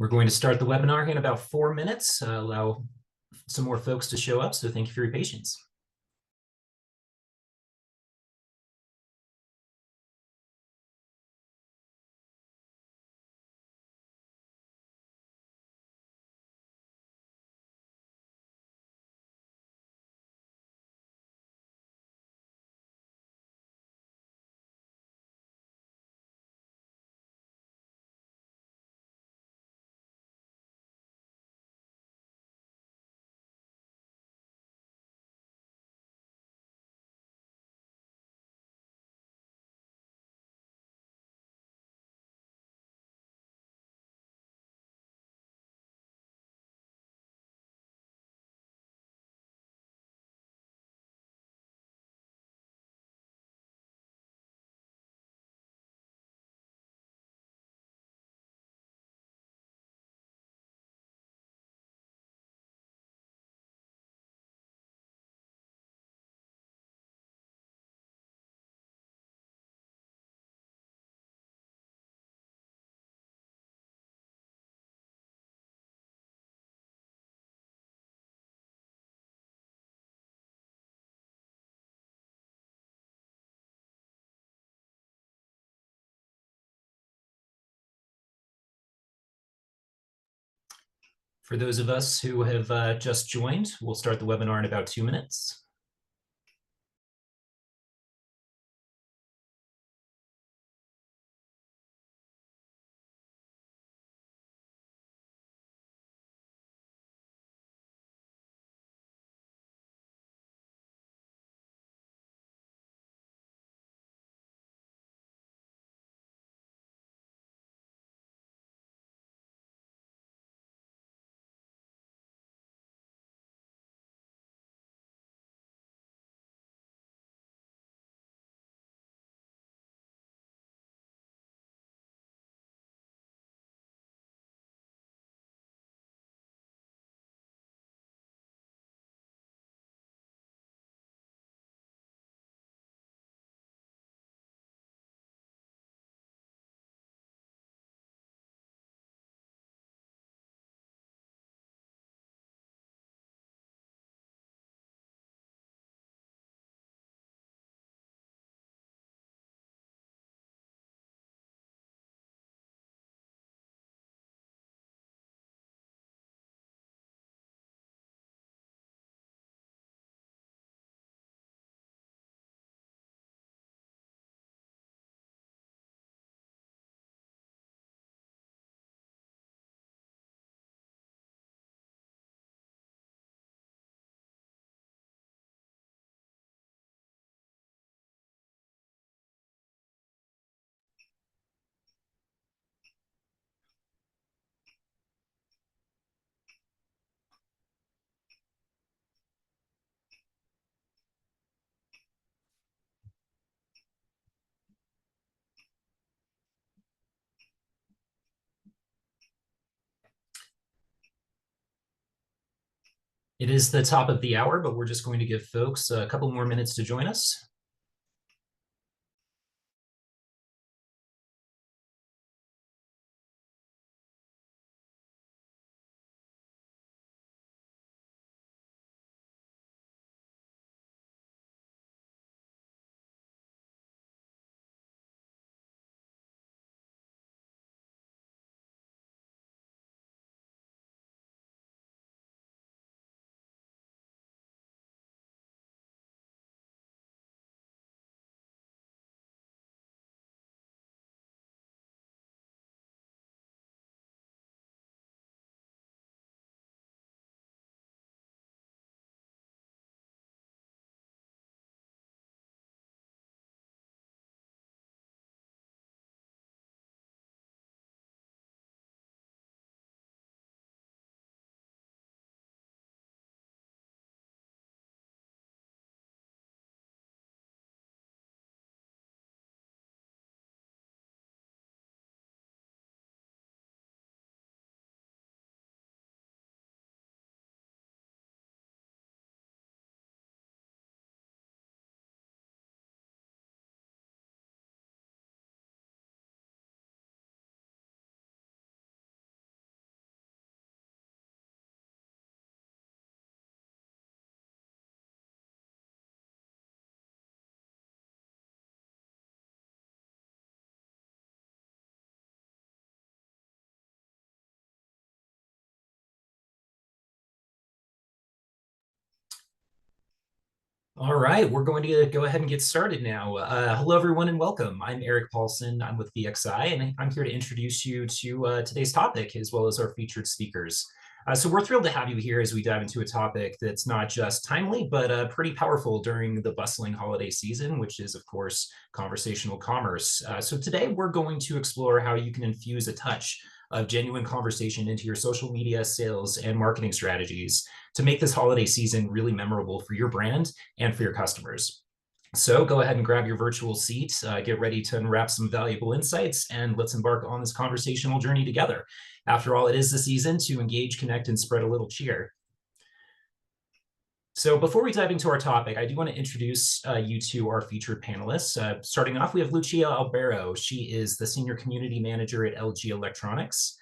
We're going to start the webinar in about 4 minutes, allow some more folks to show up, so thank you for your patience. For those of us who have just joined, we'll start the webinar in about 2 minutes. It is the top of the hour, but we're just going to give folks a couple more minutes to join us. All right, we're going to go ahead and get started now. Hello, everyone, and welcome. I'm Eric Paulson. I'm with VXI, and I'm here to introduce you to today's topic, as well as our featured speakers. So we're thrilled to have you here as we dive into a topic that's not just timely, but pretty powerful during the bustling holiday season, which is, of course, conversational commerce. So today we're going to explore how you can infuse a touch of genuine conversation into your social media, sales, and marketing strategies to make this holiday season really memorable for your brand and for your customers. So go ahead and grab your virtual seat, get ready to unwrap some valuable insights, and let's embark on this conversational journey together. After all, it is the season to engage, connect, and spread a little cheer. So before we dive into our topic, I do want to introduce you to our featured panelists. Starting off, we have Lucia Albero. She is the Senior Community Manager at LG Electronics.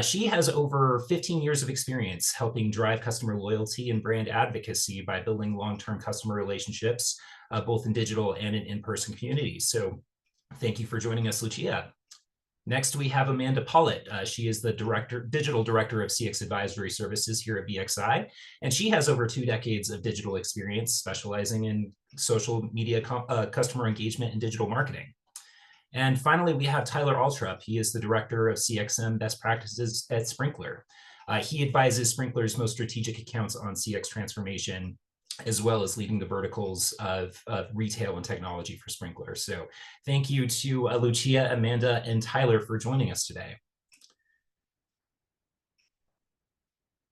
She has over 15 years of experience helping drive customer loyalty and brand advocacy by building long-term customer relationships, both in digital and in in-person communities. So thank you for joining us, Lucia. Next, we have Amanda Pollitt. She is the digital director of CX Advisory Services here at VXI, and she has over 2 decades of digital experience specializing in social media customer engagement and digital marketing. And finally, we have Tyler Altrup. He is the director of CXM best practices at Sprinklr. He advises Sprinklr's most strategic accounts on CX transformation, as well as leading the verticals of retail and technology for Sprinklr. So thank you to Lucia, Amanda, and Tyler for joining us today.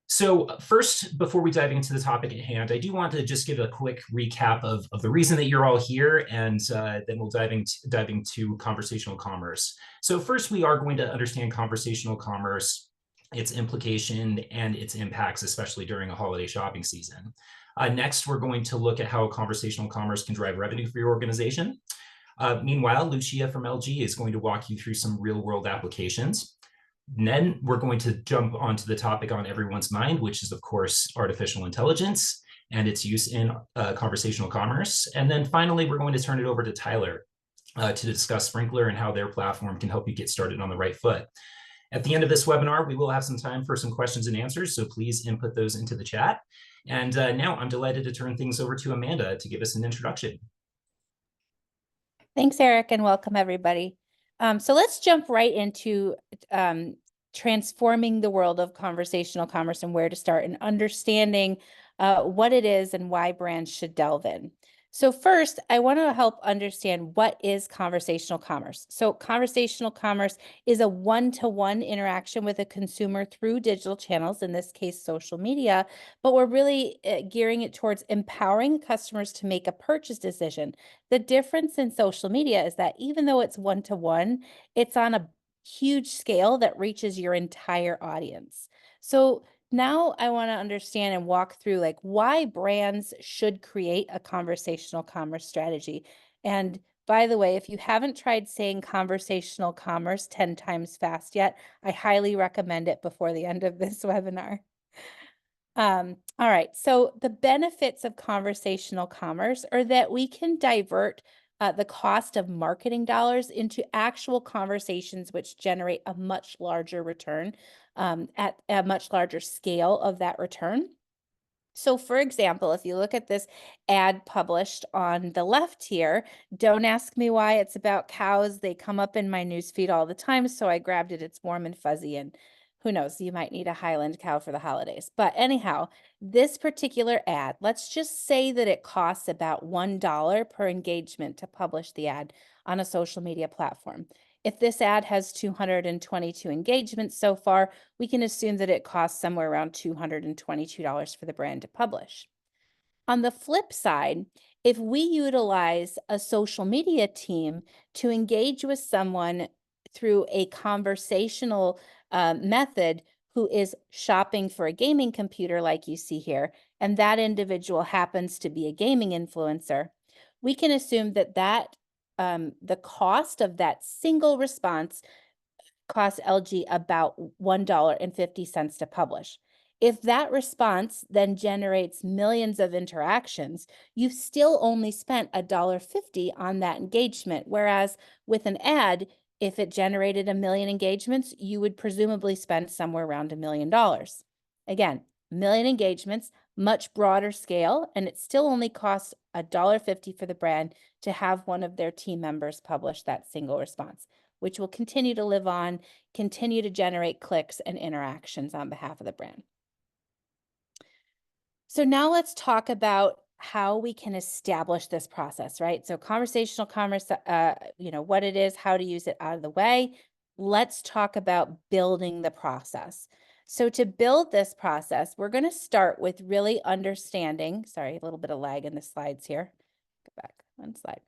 So first, before we dive into the topic at hand, I do want to just give a quick recap of the reason that you're all here, and then we'll dive into conversational commerce. So first, we are going to understand conversational commerce, its implication, and its impacts, especially during a holiday shopping season. Next, we're going to look at how conversational commerce can drive revenue for your organization. Meanwhile, Lucia from LG is going to walk you through some real-world applications. Then we're going to jump onto the topic on everyone's mind, which is, of course, artificial intelligence and its use in conversational commerce. And then finally, we're going to turn it over to Tyler to discuss Sprinklr and how their platform can help you get started on the right foot. At the end of this webinar, we will have some time for some questions and answers, so please input those into the chat. And now I'm delighted to turn things over to Amanda to give us an introduction. Thanks, Eric, and welcome, everybody. So let's jump right into transforming the world of conversational commerce and where to start and understanding what it is and why brands should delve in. So first, I want to help understand what is conversational commerce. So conversational commerce is a one-to-one interaction with a consumer through digital channels, in this case, social media, but we're really gearing it towards empowering customers to make a purchase decision. The difference in social media is that even though it's one-to-one, it's on a huge scale that reaches your entire audience. So now I want to understand and walk through like why brands should create a conversational commerce strategy. And by the way, if you haven't tried saying conversational commerce 10 times fast yet, I highly recommend it before the end of this webinar. All right, so the benefits of conversational commerce are that we can divert the cost of marketing dollars into actual conversations which generate a much larger return at a much larger scale of that return. So for example, if you look at this ad published on the left here, don't ask me why it's about cows. They come up in my newsfeed all the time, so I grabbed it. It's warm and fuzzy, and who knows, you might need a Highland cow for the holidays. But anyhow, this particular ad, let's just say that it costs about $1 per engagement to publish the ad on a social media platform. If this ad has 222 engagements so far, we can assume that it costs somewhere around $222 for the brand to publish. On the flip side, if we utilize a social media team to engage with someone through a conversational method who is shopping for a gaming computer like you see here, and that individual happens to be a gaming influencer, we can assume that the cost of that single response costs LG about $1.50 to publish. If that response then generates millions of interactions, you've still only spent $1.50 on that engagement. Whereas with an ad, if it generated 1 million engagements, you would presumably spend somewhere around $1 million. Again, 1 million engagements, much broader scale, and it still only costs $1.50 for the brand to have one of their team members publish that single response, which will continue to live on, continue to generate clicks and interactions on behalf of the brand. So now let's talk about how we can establish this process, right? So conversational commerce, what it is, how to use it out of the way. Let's talk about building the process. So to build this process, we're going to start with really understanding, sorry, a little bit of lag in the slides here. Go back one slide.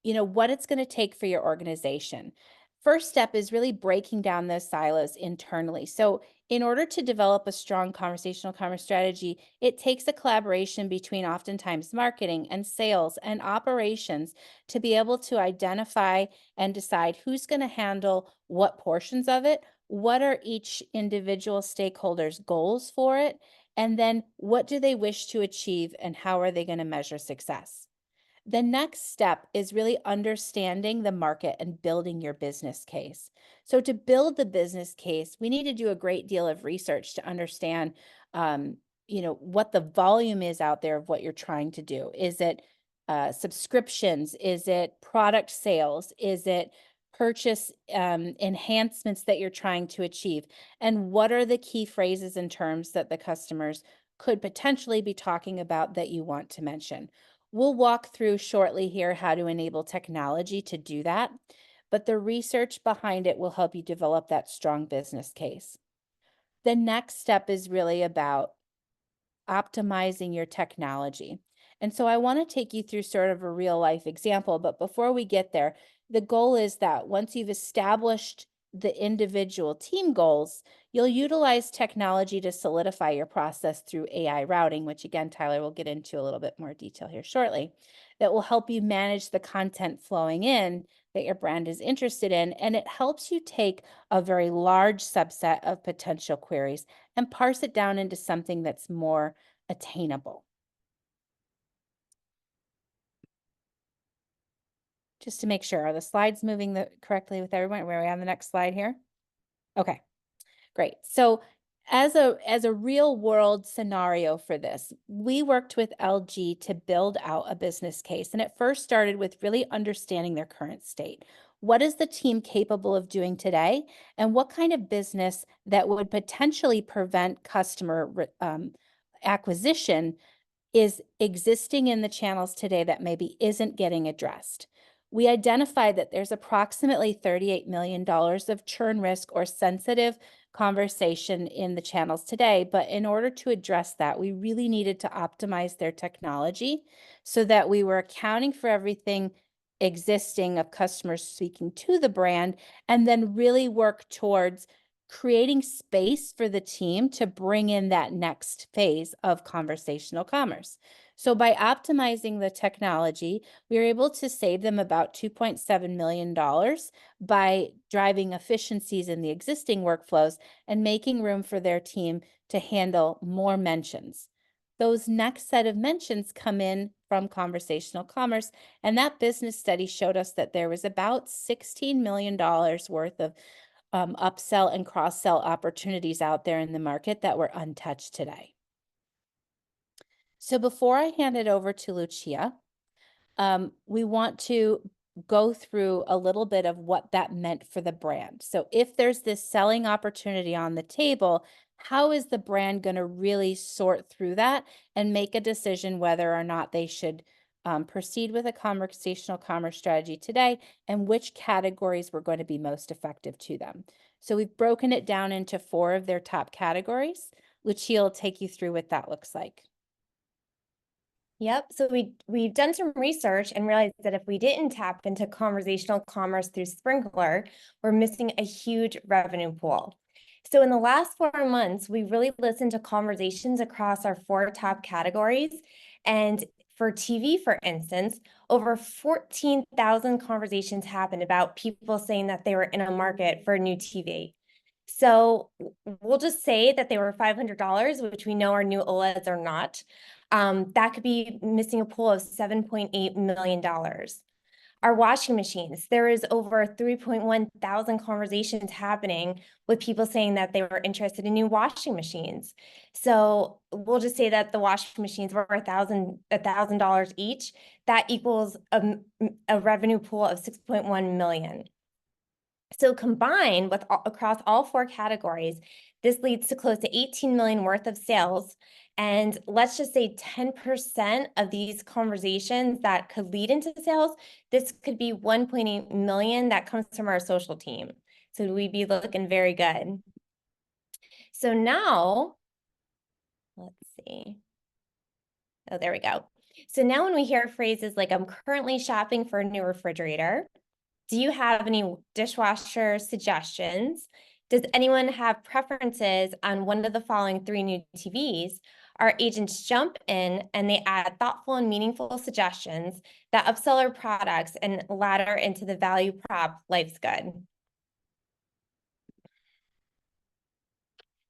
What it's going to take for your organization. First step is really breaking down those silos internally. So in order to develop a strong conversational commerce strategy, it takes a collaboration between oftentimes marketing and sales and operations to be able to identify and decide who's going to handle what portions of it, what are each individual stakeholders' goals for it, and then what do they wish to achieve and how are they going to measure success. The next step is really understanding the market and building your business case. So to build the business case, we need to do a great deal of research to understand, what the volume is out there of what you're trying to do. Is it subscriptions? Is it product sales? Is it purchase enhancements that you're trying to achieve? And what are the key phrases and terms that the customers could potentially be talking about that you want to mention? We'll walk through shortly here how to enable technology to do that, but the research behind it will help you develop that strong business case. The next step is really about optimizing your technology. And so I want to take you through sort of a real life example, but before we get there, the goal is that once you've established the individual team goals, you'll utilize technology to solidify your process through AI routing, which again, Tyler will get into a little bit more detail here shortly, that will help you manage the content flowing in that your brand is interested in. And it helps you take a very large subset of potential queries and parse it down into something that's more attainable. Just to make sure, are the slides moving correctly with everyone? Are we on the next slide here? Okay, great. So as a real world scenario for this, we worked with LG to build out a business case. And it first started with really understanding their current state. What is the team capable of doing today? And what kind of business that would potentially prevent customer acquisition is existing in the channels today that maybe isn't getting addressed? We identified that there's approximately $38 million of churn risk or sensitive conversation in the channels today. But in order to address that, we really needed to optimize their technology so that we were accounting for everything existing of customers speaking to the brand, and then really work towards creating space for the team to bring in that next phase of conversational commerce. So by optimizing the technology, we were able to save them about $2.7 million by driving efficiencies in the existing workflows and making room for their team to handle more mentions. Those next set of mentions come in from conversational commerce, and that business study showed us that there was about $16 million worth of upsell and cross-sell opportunities out there in the market that were untouched today. So before I hand it over to Lucia, we want to go through a little bit of what that meant for the brand. So if there's this selling opportunity on the table, how is the brand going to really sort through that and make a decision whether or not they should proceed with a conversational commerce strategy today, and which categories were going to be most effective to them? So we've broken it down into 4 of their top categories. Lucia will take you through what that looks like. Yep. So we've done some research and realized that if we didn't tap into conversational commerce through Sprinklr, we're missing a huge revenue pool. So in the last 4 months, we really listened to conversations across our 4 top categories. And for TV, for instance, over 14,000 conversations happened about people saying that they were in a market for a new TV. So we'll just say that they were $500, which we know our new OLEDs are not. That could be missing a pool of $7.8 million. Our washing machines, there is over 3.1 thousand conversations happening with people saying that they were interested in new washing machines. So we'll just say that the washing machines were $1,000 each. That equals a revenue pool of 6.1 million. So combined with across all four categories, this leads to close to 18 million worth of sales. And let's just say 10% of these conversations that could lead into sales, this could be 1.8 million that comes from our social team. So we'd be looking very good. So now, let's see. Oh, there we go. So now when we hear phrases like, I'm currently shopping for a new refrigerator, do you have any dishwasher suggestions? Does anyone have preferences on one of the following 3 new TVs? Our agents jump in and they add thoughtful and meaningful suggestions that upsell our products and ladder into the value prop, life's good.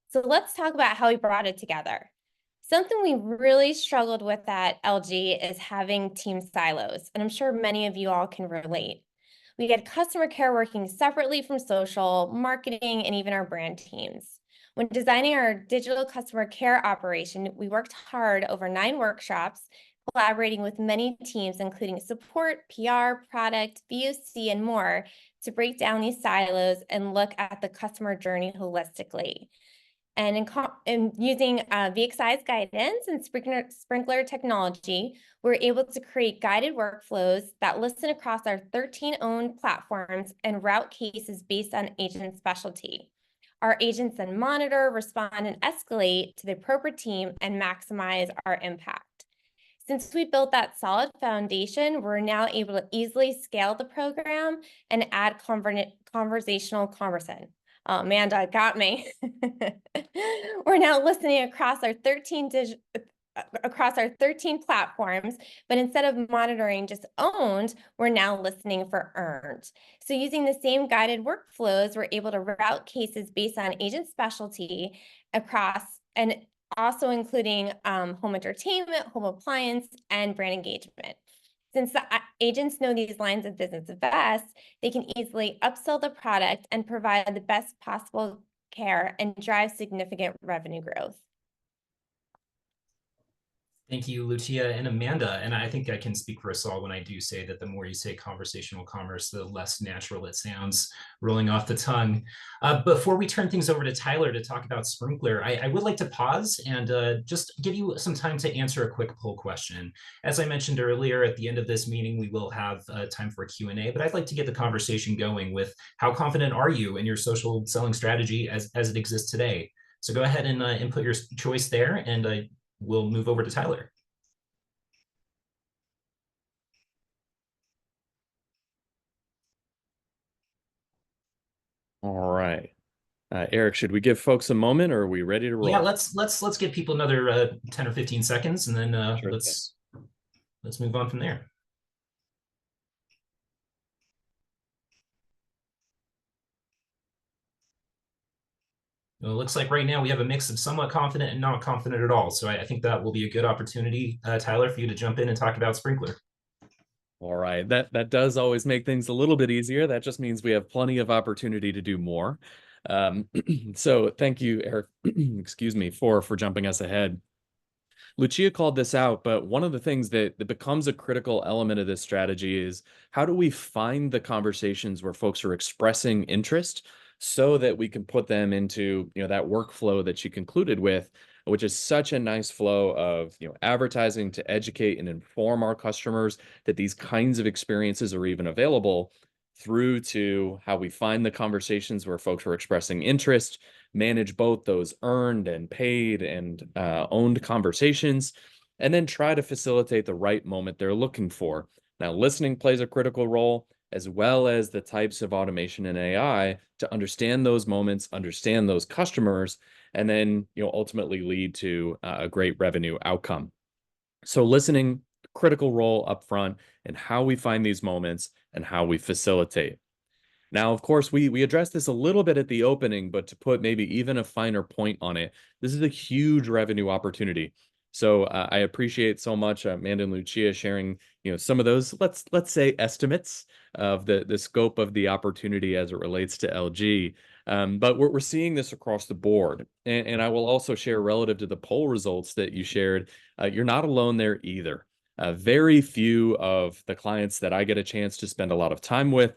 So let's talk about how we brought it together. Something we really struggled with at LG is having team silos, and I'm sure many of you all can relate. We had customer care working separately from social, marketing, and even our brand teams. When designing our digital customer care operation, we worked hard over 9 workshops, collaborating with many teams, including support, PR, product, VOC, and more, to break down these silos and look at the customer journey holistically. And in using VXI's guidance and Sprinklr technology, we're able to create guided workflows that listen across our 13 owned platforms and route cases based on agent specialty. Our agents then monitor, respond, and escalate to the appropriate team and maximize our impact. Since we built that solid foundation, we're now able to easily scale the program and add conversational commerce in. Oh, Amanda got me. We're now listening across our 13 platforms, but instead of monitoring just owned, we're now listening for earned. So using the same guided workflows, we're able to route cases based on agent specialty across, and also including home entertainment, home appliance, and brand engagement. Since the agents know these lines of business best, they can easily upsell the product and provide the best possible care and drive significant revenue growth. Thank you, Lucia and Amanda. And I think I can speak for us all when I do say that the more you say conversational commerce, the less natural it sounds rolling off the tongue. Before we turn things over to Tyler to talk about Sprinklr, I would like to pause and just give you some time to answer a quick poll question. As I mentioned earlier, at the end of this meeting, we will have time for a Q&A, but I'd like to get the conversation going with how confident are you in your social selling strategy as it exists today? So go ahead and input your choice there, and we'll move over to Tyler. All right. Eric, should we give folks a moment, or are we ready to roll? Yeah, let's give people another 10 or 15 seconds, and then Sure let's move on from there. Well, it looks like right now we have a mix of somewhat confident and not confident at all. So I think that will be a good opportunity, Tyler, for you to jump in and talk about Sprinklr. All right. That does always make things a little bit easier. That just means we have plenty of opportunity to do more. So thank you, Eric, excuse me, for jumping us ahead. Lucia called this out, but one of the things that becomes a critical element of this strategy is how do we find the conversations where folks are expressing interest so that we can put them into, that workflow that she concluded with, which is such a nice flow of, advertising to educate and inform our customers that these kinds of experiences are even available, through to how we find the conversations where folks are expressing interest, manage both those earned and paid and owned conversations, and then try to facilitate the right moment they're looking for. Now, listening plays a critical role, as well as the types of automation and AI to understand those moments, understand those customers, and then ultimately lead to a great revenue outcome. So listening, critical role up front, and how we find these moments and how we facilitate. Now, of course, we addressed this a little bit at the opening, but to put maybe even a finer point on it, this is a huge revenue opportunity. So I appreciate so much Amanda and Lucia sharing, some of those, let's say, estimates of the scope of the opportunity as it relates to LG. But we're seeing this across the board. And I will also share, relative to the poll results that you shared, you're not alone there either. Very few of the clients that I get a chance to spend a lot of time with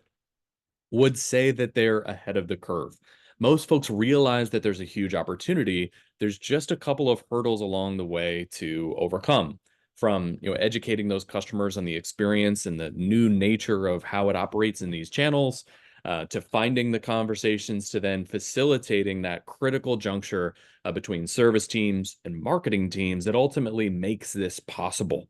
would say that they're ahead of the curve. Most folks realize that there's a huge opportunity. There's just a couple of hurdles along the way to overcome, from educating those customers on the experience and the new nature of how it operates in these channels, to finding the conversations, to then facilitating that critical juncture between service teams and marketing teams that ultimately makes this possible.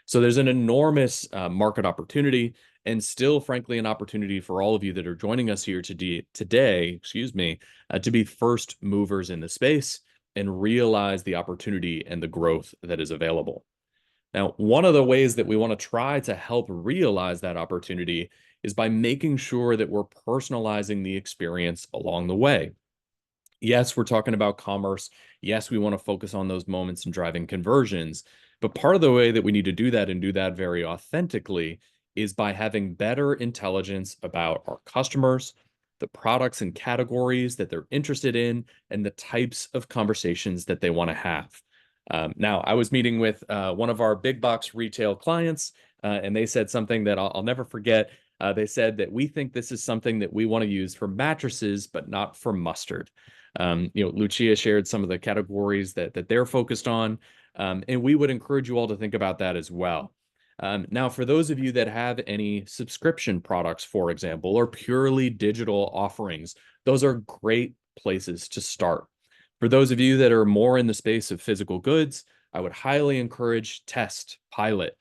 So there's an enormous market opportunity, and still, frankly, an opportunity for all of you that are joining us here today, to be first movers in the space and realize the opportunity and the growth that is available. Now, one of the ways that we want to try to help realize that opportunity is by making sure that we're personalizing the experience along the way. Yes, we're talking about commerce. Yes, we want to focus on those moments and driving conversions. But part of the way that we need to do that, and do that very authentically, is by having better intelligence about our customers, the products and categories that they're interested in, and the types of conversations that they want to have. Now, I was meeting with one of our big box retail clients, and they said something that I'll never forget. They said that we think this is something that we want to use for mattresses, but not for mustard. Lucia shared some of the categories that they're focused on, and we would encourage you all to think about that as well. Now, for those of you that have any subscription products, for example, or purely digital offerings, those are great places to start. For those of you that are more in the space of physical goods, I would highly encourage test, pilot,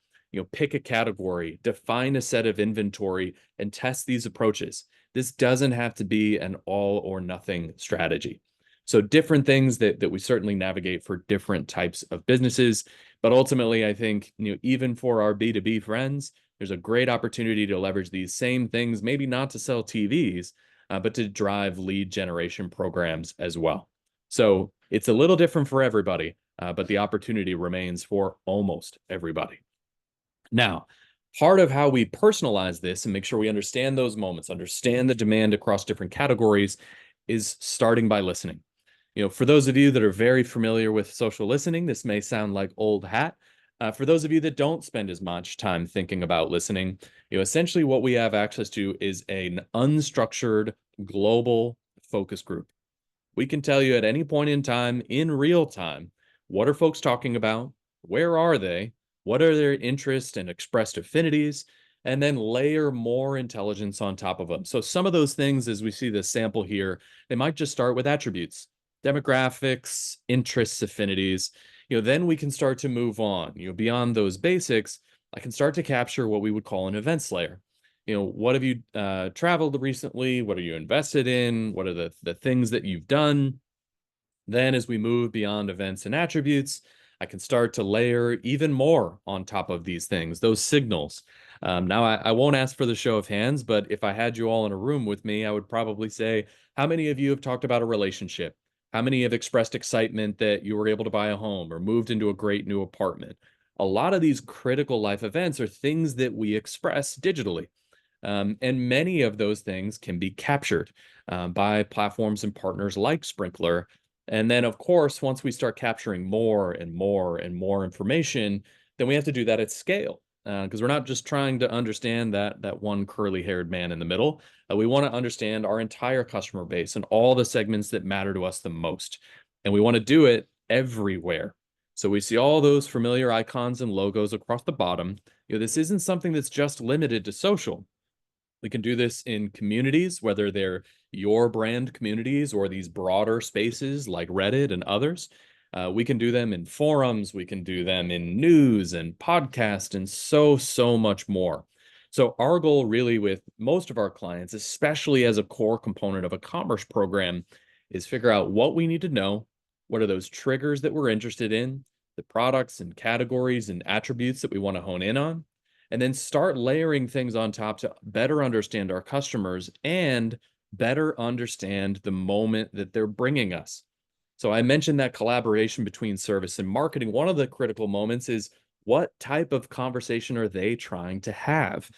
pick a category, define a set of inventory, and test these approaches. This doesn't have to be an all or nothing strategy. So different things that we certainly navigate for different types of businesses. But ultimately, I think, even for our B2B friends, there's a great opportunity to leverage these same things, maybe not to sell TVs, but to drive lead generation programs as well. So it's a little different for everybody, but the opportunity remains for almost everybody. Now, part of how we personalize this and make sure we understand those moments, understand the demand across different categories, is starting by listening. For those of you that are very familiar with social listening, this may sound like old hat. For those of you that don't spend as much time thinking about listening, essentially what we have access to is an unstructured global focus group. We can tell you at any point in time, in real time, what are folks talking about? Where are they? What are their interests and expressed affinities? And then layer more intelligence on top of them. So some of those things, as we see this sample here, they might just start with attributes, demographics, interests, affinities. Then we can start to move on. Beyond those basics, I can start to capture what we would call an events layer. What have you traveled recently? What are you invested in? What are the things that you've done? Then as we move beyond events and attributes, I can start to layer even more on top of these things, those signals. Now, I won't ask for the show of hands, but if I had you all in a room with me, I would probably say, how many of you have talked about a relationship? How many have expressed excitement that you were able to buy a home or moved into a great new apartment? A lot of these critical life events are things that we express digitally. And many of those things can be captured by platforms and partners like Sprinklr. And then, of course, once we start capturing more and more and more information, then we have to do that at scale. Because we're not just trying to understand that one curly-haired man in the middle. We want to understand our entire customer base and all the segments that matter to us the most. And we want to do it everywhere. So we see all those familiar icons and logos across the bottom. This isn't something that's just limited to social. We can do this in communities, whether they're your brand communities or these broader spaces like Reddit and others. We can do them in forums. We can do them in news and podcast and so much more. So our goal really with most of our clients, especially as a core component of a commerce program, is figure out what we need to know, what are those triggers that we're interested in, the products and categories and attributes that we want to hone in on, and then start layering things on top to better understand our customers and better understand the moment that they're bringing us. So I mentioned that collaboration between service and marketing. One of the critical moments is what type of conversation are they trying to have?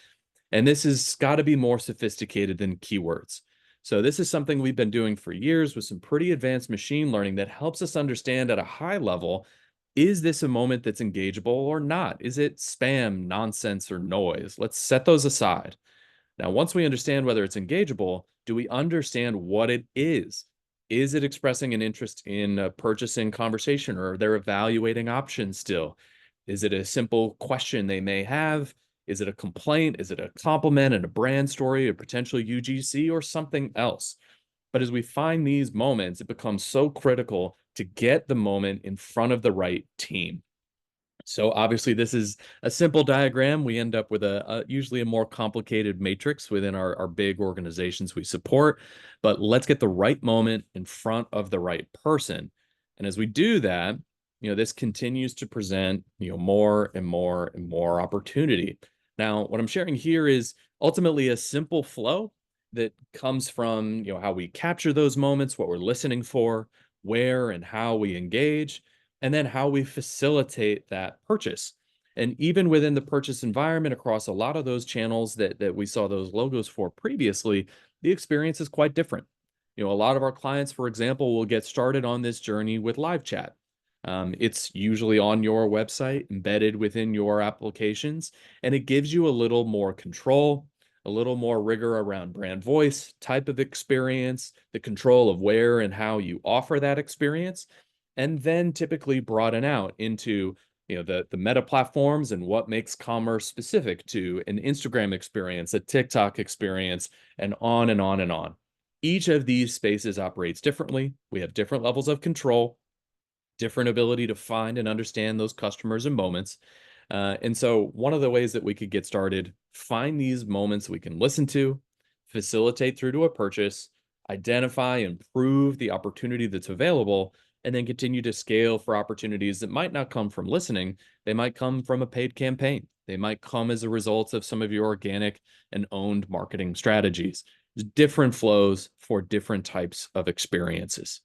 And this has got to be more sophisticated than keywords. So this is something we've been doing for years with some pretty advanced machine learning that helps us understand at a high level, is this a moment that's engageable or not? Is it spam, nonsense, or noise? Let's set those aside. Now, once we understand whether it's engageable, do we understand what it is? Is it expressing an interest in a purchasing conversation, or they're evaluating options still? Is it a simple question they may have? Is it a complaint? Is it a compliment and a brand story, a potential UGC, or something else? But as we find these moments, it becomes so critical to get the moment in front of the right team. So obviously this is a simple diagram. We end up with usually a more complicated matrix within our big organizations we support, but let's get the right moment in front of the right person. And as we do that, this continues to present, more and more and more opportunity. Now, what I'm sharing here is ultimately a simple flow that comes from, how we capture those moments, what we're listening for, where and how we engage, and then how we facilitate that purchase. And even within the purchase environment across a lot of those channels that we saw those logos for previously, the experience is quite different. A lot of our clients, for example, will get started on this journey with live chat. It's usually on your website, embedded within your applications, and it gives you a little more control, a little more rigor around brand voice, type of experience, the control of where and how you offer that experience, and then typically broaden out into the meta platforms and what makes commerce specific to an Instagram experience, a TikTok experience, and on and on and on. Each of these spaces operates differently. We have different levels of control, different ability to find and understand those customers and moments. And so one of the ways that we could get started, find these moments we can listen to, facilitate through to a purchase, identify and prove the opportunity that's available, and then continue to scale for opportunities that might not come from listening. They might come from a paid campaign. They might come as a result of some of your organic and owned marketing strategies. There's different flows for different types of experiences.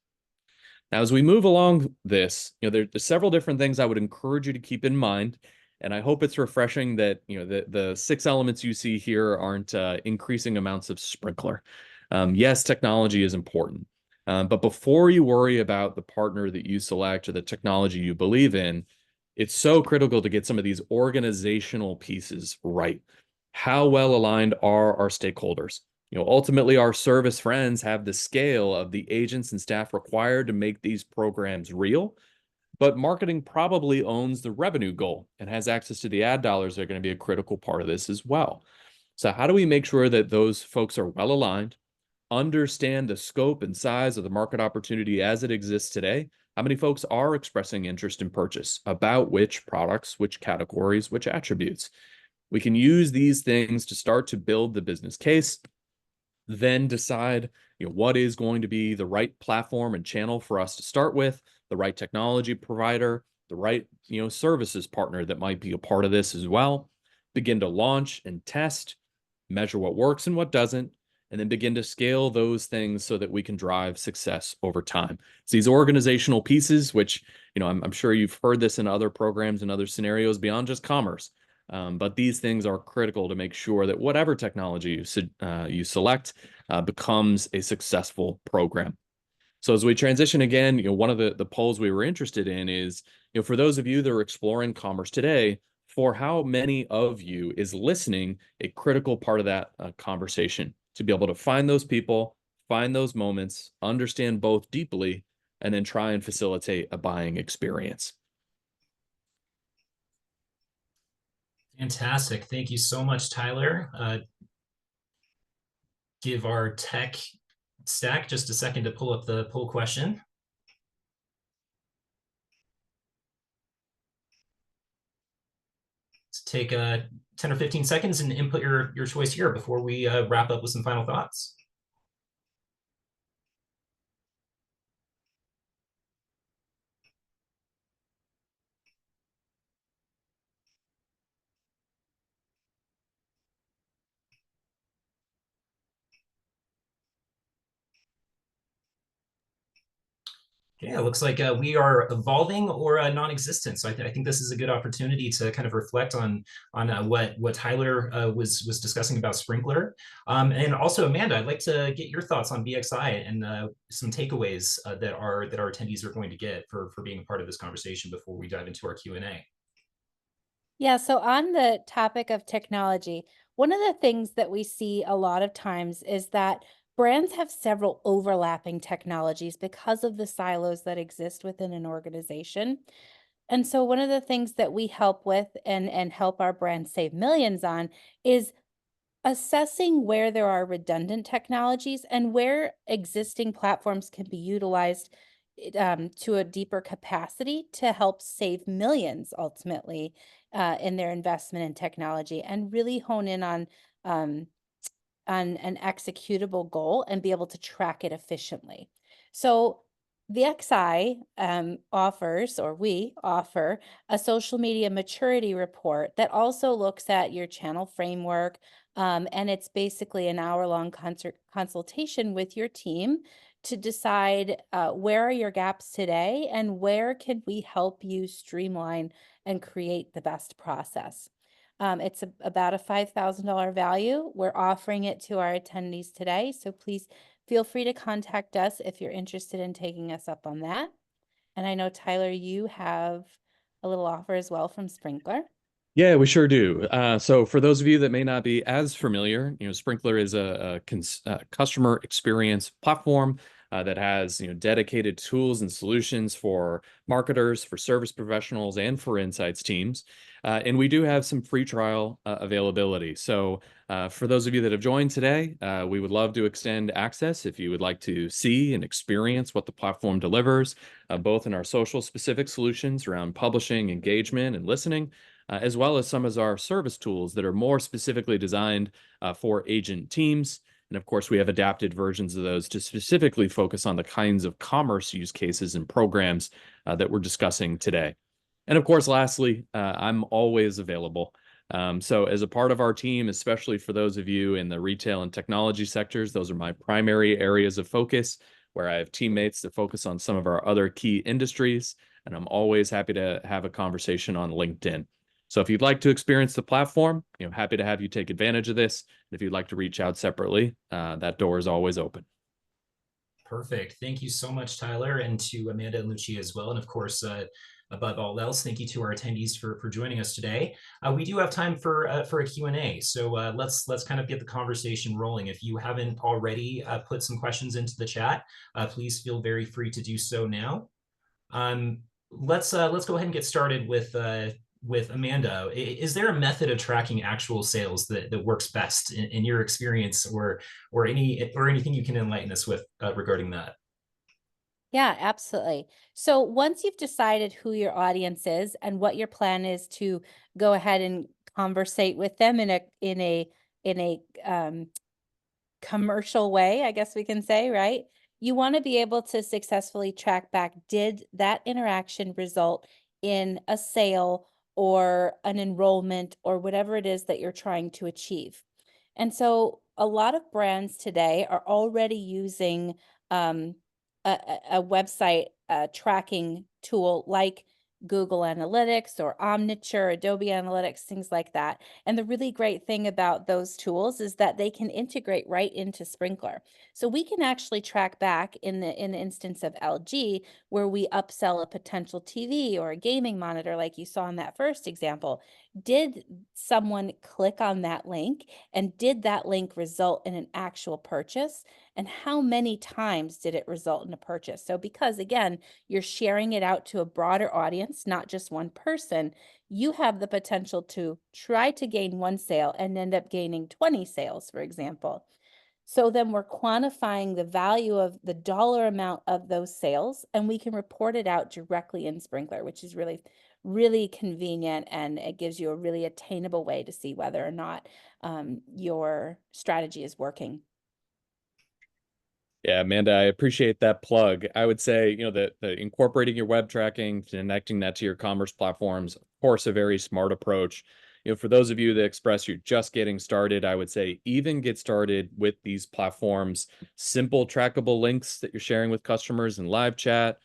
Now, as we move along this, there's several different things I would encourage you to keep in mind. And I hope it's refreshing that, the 6 elements you see here aren't increasing amounts of Sprinklr. Yes, technology is important. But before you worry about the partner that you select or the technology you believe in, it's so critical to get some of these organizational pieces right. How well aligned are our stakeholders? Ultimately, our service friends have the scale of the agents and staff required to make these programs real, but marketing probably owns the revenue goal and has access to the ad dollars that are going to be a critical part of this as well. So how do we make sure that those folks are well aligned, understand the scope and size of the market opportunity as it exists today? How many folks are expressing interest in purchase, about which products, which categories, which attributes? We can use these things to start to build the business case, then decide what is going to be the right platform and channel for us to start with, the right technology provider, the right services partner that might be a part of this as well. Begin to launch and test, measure what works and what doesn't, and then begin to scale those things so that we can drive success over time. It's these organizational pieces, which I'm sure you've heard this in other programs and other scenarios beyond just commerce. But these things are critical to make sure that whatever technology you select becomes a successful program. So as we transition again, one of the polls we were interested in is, for those of you that are exploring commerce today, for how many of you is listening a critical part of that conversation to be able to find those people, find those moments, understand both deeply, and then try and facilitate a buying experience. Fantastic. Thank you so much, Tyler. Give our tech stack just a second to pull up the poll question. Let's take 10 or 15 seconds and input your choice here before we wrap up with some final thoughts. Yeah, it looks like we are evolving or non-existent. So I think this is a good opportunity to kind of reflect on what Tyler was discussing about Sprinklr, and also Amanda. I'd like to get your thoughts on VXI and some takeaways that our attendees are going to get for being a part of this conversation before we dive into our Q&A. Yeah, so on the topic of technology, one of the things that we see a lot of times is that brands have several overlapping technologies because of the silos that exist within an organization. And so one of the things that we help with and help our brands save millions on is assessing where there are redundant technologies and where existing platforms can be utilized to a deeper capacity to help save millions ultimately in their investment in technology and really hone in um, on an executable goal and be able to track it efficiently. So VXI offers, or we offer, a social media maturity report that also looks at your channel framework. And it's basically an hour-long consultation with your team to decide where are your gaps today and where can we help you streamline and create the best process. It's about a $5,000 value. We're offering it to our attendees today. So please feel free to contact us if you're interested in taking us up on that. And I know, Tyler, you have a little offer as well from Sprinklr. Yeah, we sure do. So for those of you that may not be as familiar, Sprinklr is a customer experience platform that has, dedicated tools and solutions for marketers, for service professionals, and for insights teams. And we do have some free trial availability. So for those of you that have joined today, we would love to extend access if you would like to see and experience what the platform delivers, both in our social specific solutions around publishing, engagement, and listening, as well as some of our service tools that are more specifically designed for agent teams. And of course, we have adapted versions of those to specifically focus on the kinds of commerce use cases and programs that we're discussing today. And of course, lastly, I'm always available. So as a part of our team, especially for those of you in the retail and technology sectors, those are my primary areas of focus, where I have teammates that focus on some of our other key industries. And I'm always happy to have a conversation on LinkedIn. So if you'd like to experience the platform, happy to have you take advantage of this. If you'd like to reach out separately, that door is always open. Perfect. Thank you so much, Tyler, and to Amanda and Lucia as well. And of course, above all else, thank you to our attendees for joining us today. We do have time for a Q&A, so let's kind of get the conversation rolling. If you haven't already put some questions into the chat, please feel very free to do so now. Let's go ahead and get started with Amanda. Is there a method of tracking actual sales that works best in your experience, or anything you can enlighten us with regarding that? Yeah, absolutely. So once you've decided who your audience is and what your plan is to go ahead and conversate with them in a commercial way, I guess we can say, right? You want to be able to successfully track back, did that interaction result in a sale or an enrollment or whatever it is that you're trying to achieve? And so a lot of brands today are already using um, a website tracking tool like Google Analytics or Omniture, Adobe Analytics, things like that. And the really great thing about those tools is that they can integrate right into Sprinklr. So we can actually track back in the instance of LG, where we upsell a potential TV or a gaming monitor, like you saw in that first example. Did someone click on that link, and did that link result in an actual purchase? And how many times did it result in a purchase? So because, again, you're sharing it out to a broader audience, not just one person, you have the potential to try to gain one sale and end up gaining 20 sales, for example. So then we're quantifying the value of the dollar amount of those sales, and we can report it out directly in Sprinklr, which is really, really convenient, and it gives you a really attainable way to see whether or not your strategy is working. Yeah, Amanda, I appreciate that plug. I would say, that the incorporating your web tracking, connecting that to your commerce platforms, of course, a very smart approach. For those of you that express you're just getting started, I would say even get started with these platforms, simple trackable links that you're sharing with customers in live chat,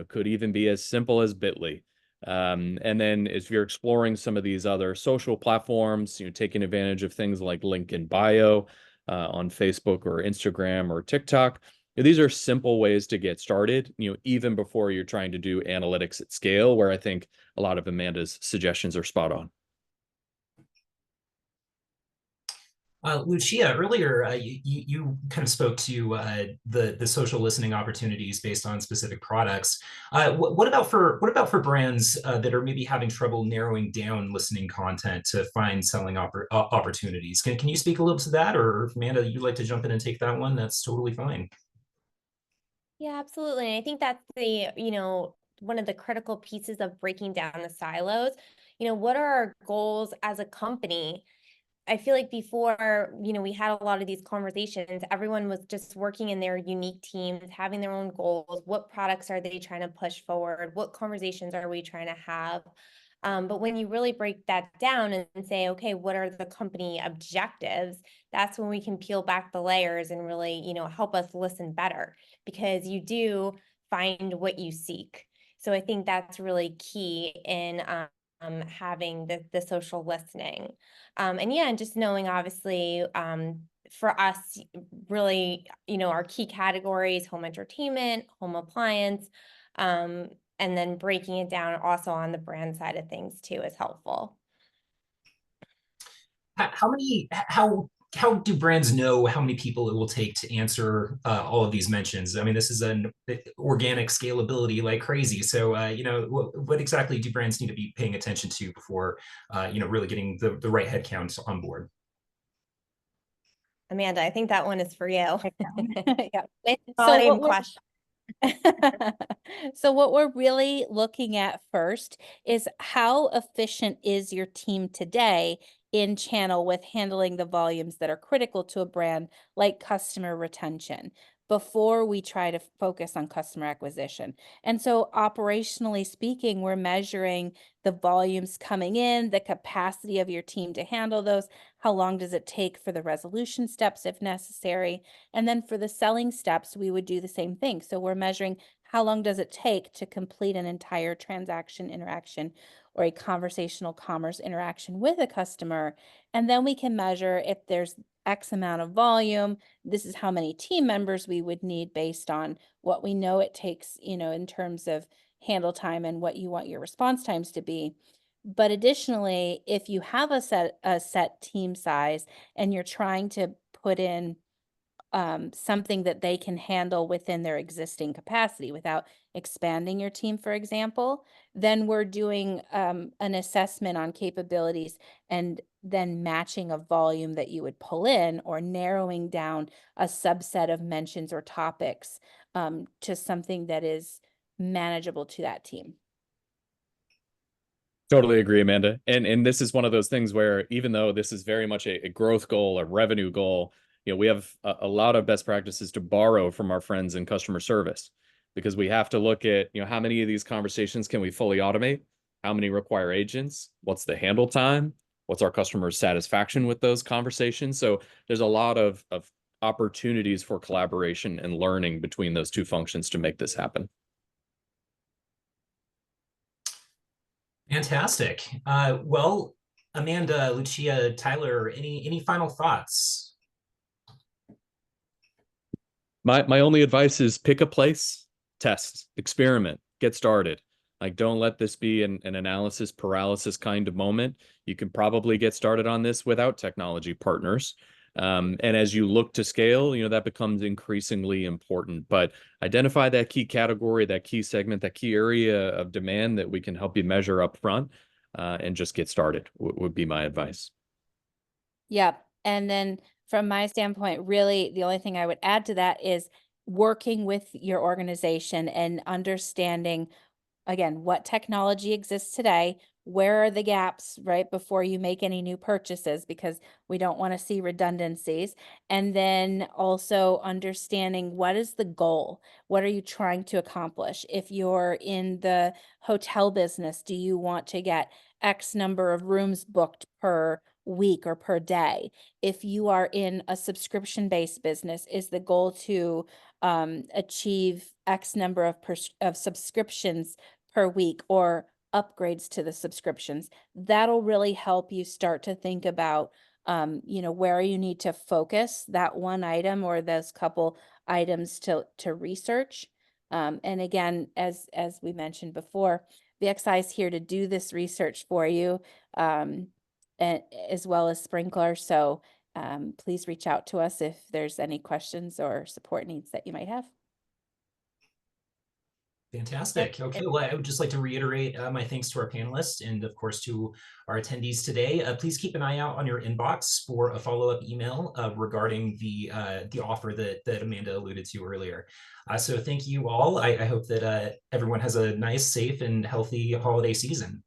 Could even be as simple as Bitly. And then if you're exploring some of these other social platforms, taking advantage of things like link in bio on Facebook or Instagram or TikTok, these are simple ways to get started, even before you're trying to do analytics at scale, where I think a lot of Amanda's suggestions are spot on. Lucia, earlier you kind of spoke to the social listening opportunities based on specific products. What about for brands that are maybe having trouble narrowing down listening content to find selling opportunities? Can you speak a little to that, or if Amanda, you'd like to jump in and take that one? That's totally fine. Yeah, absolutely. And I think that's one of the critical pieces of breaking down the silos. What are our goals as a company? I feel like before, we had a lot of these conversations, everyone was just working in their unique teams, having their own goals. What products are they trying to push forward? What conversations are we trying to have? But when you really break that down and say, okay, what are the company objectives? That's when we can peel back the layers and really, help us listen better, because you do find what you seek. So I think that's really key in having the social listening. And just knowing, obviously, for us, really, our key categories: home entertainment, home appliance, and then breaking it down also on the brand side of things too is helpful. How do brands know how many people it will take to answer all of these mentions? I mean, this is an organic scalability like crazy. So, what exactly do brands need to be paying attention to before, really getting the right headcount on board? Amanda, I think that one is for you. Yeah. Volume question. So what we're really looking at first is how efficient is your team today in channel with handling the volumes that are critical to a brand, like customer retention, before we try to focus on customer acquisition. And so operationally speaking, we're measuring the volumes coming in, the capacity of your team to handle those, how long does it take for the resolution steps if necessary, and then for the selling steps, we would do the same thing. So we're measuring how long does it take to complete an entire transaction interaction or a conversational commerce interaction with a customer. And then we can measure if there's X amount of volume, this is how many team members we would need based on what we know it takes, in terms of handle time and what you want your response times to be. But additionally, if you have a set team size and you're trying to put in something that they can handle within their existing capacity without expanding your team, for example, then we're doing an assessment on capabilities and then matching a volume that you would pull in, or narrowing down a subset of mentions or topics to something that is manageable to that team. Totally agree, Amanda. And this is one of those things where, even though this is very much a growth goal, a revenue goal, we have a lot of best practices to borrow from our friends in customer service, because we have to look at, how many of these conversations can we fully automate? How many require agents? What's the handle time? What's our customer satisfaction with those conversations? So there's a lot of opportunities for collaboration and learning between those two functions to make this happen. Fantastic. Well, Amanda, Lucia, Tyler, any final thoughts? My only advice is pick a place, test, experiment, get started. Like, don't let this be an analysis paralysis kind of moment. You can probably get started on this without technology partners. And as you look to scale, that becomes increasingly important. But identify that key category, that key segment, that key area of demand that we can help you measure up front, and just get started would be my advice. Yep. And then from my standpoint, really the only thing I would add to that is working with your organization and understanding, again, what technology exists today, where are the gaps, right, before you make any new purchases, because we don't want to see redundancies. And then also understanding, what is the goal? What are you trying to accomplish? If you're in the hotel business, do you want to get X number of rooms booked per week or per day. If you are in a subscription-based business, is the goal to achieve X number of subscriptions per week or upgrades to the subscriptions? That'll really help you start to think about where you need to focus that one item or those couple items to research. And again, as we mentioned before, VXI is here to do this research for you, and as well as Sprinklr. So please reach out to us if there's any questions or support needs that you might have. Fantastic. Okay, well, I would just like to reiterate my thanks to our panelists and, of course, to our attendees today. Please keep an eye out on your inbox for a follow-up email regarding the offer that Amanda alluded to earlier. So thank you all. I hope that everyone has a nice, safe, and healthy holiday season.